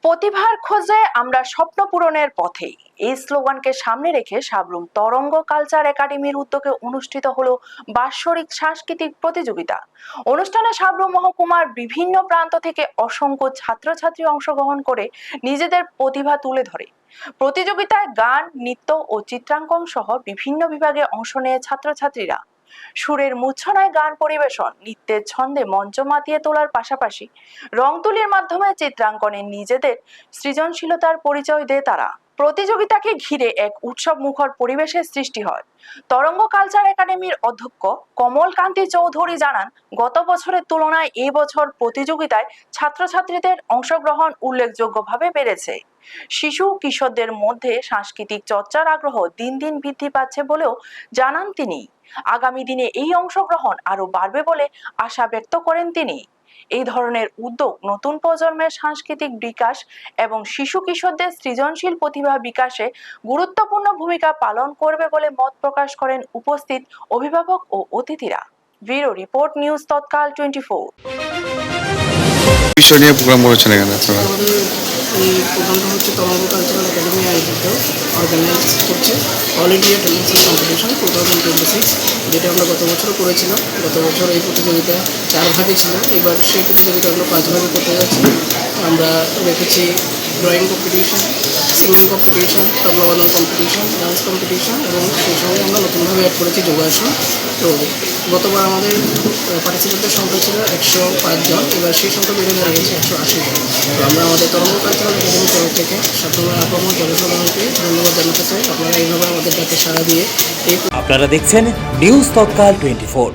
প্রতিভার খোঁজে আমরা স্বপ্ন পূরণের পথে, এই স্লোগানকে সামনে রেখে সাবরুম তরঙ্গ কালচার একাডেমির উদ্যোগে অনুষ্ঠিত হলো বাৎসরিক সাংস্কৃতিক প্রতিযোগিতা। অনুষ্ঠানে সাবরুম মহকুমার বিভিন্ন প্রান্ত থেকে অসংখ্য ছাত্রছাত্রী অংশগ্রহণ করে নিজেদের প্রতিভা তুলে ধরে। প্রতিযোগিতায় গান, নৃত্য ও চিত্রাঙ্কন সহ বিভিন্ন বিভাগে অংশ নেয় ছাত্রছাত্রীরা। সুরের মূর্ছনায় গান পরিবেশন, নৃত্যের ছন্দে মঞ্চ মাতিয়ে তোলার পাশাপাশি রং তুলির মাধ্যমে চিত্রাঙ্কনে নিজেদের সৃজনশীলতার পরিচয় দেয় তারা। প্রতিযোগিতাকে ঘিরে এক উৎসব মুখর পরিবেশের সৃষ্টি হয়। তরঙ্গ কালচার একাডেমির অধ্যক্ষ কমল কান্তি চৌধুরী জানান, গত বছরের তুলনায় এই বছর প্রতিযোগিতায় ছাত্রছাত্রীদের অংশগ্রহণ উল্লেখযোগ্যভাবে বেড়েছে। শিশু কিশোরদের মধ্যে সাংস্কৃতিক চর্চার আগ্রহ দিন দিন বৃদ্ধি পাচ্ছে বলেও জানান তিনি। আগামী দিনে এই অংশগ্রহণ আরো বাড়বে বলে আশা ব্যক্ত করেন তিনি। এই ধরনের উদ্যোগ নতুন প্রজন্মের সাংস্কৃতিক বিকাশ এবং শিশু কিশোরদের সৃজনশীল প্রতিভা বিকাশে গুরুত্বপূর্ণ ভূমিকা পালন করবে বলে মত প্রকাশ করেন উপস্থিত অভিভাবক ও অতিথিরা। ব্যুরো রিপোর্ট, নিউজ তৎকাল 24। বিষয় নিয়ে প্রোগ্রাম করেছেন এখানে আপনারা? এই প্রোগ্রামটা হচ্ছে তরঙ্গ কালচারাল একাডেমি আয়োজিত, অর্গানাইজ করছে অল ইন্ডিয়া টেলিভিশন কম্পিটিশন 2026, যেটা আমরা গত বছরও করেছিলাম। গত বছর এই প্রতিযোগিতা 4 ভাগে ছিল, এবার সেই প্রতিযোগিতা আমরা 5 ভাগে করতে যাচ্ছি। আমরা রেখেছি ড্রয়িং কম্পিটিশন, সিঙ্গিং কম্পিটিশন, তবলা বাদন কম্পিটিশন, ডান্স কম্পিটিশন এবং সেই সঙ্গে আমরা নতুনভাবে অ্যাড করেছি যোগাসন। তো গতবার আমাদের পার্টিসিপেন্টের সংখ্যা ছিল 105 জন, এবার সেই সংখ্যা বেড়ে দাঁড়িয়েছে 180 জন। তো আমরা আমাদের তরঙ্গ কালচারাল একাডেমির তরফ থেকে সাধারণ আপামর জনসাধারণকে ধন্যবাদ জানাতে চাই। আপনারা এইভাবে আমাদের ডাকে সাড়া দিয়ে আপনারা দেখছেন নিউজ তৎকাল 24।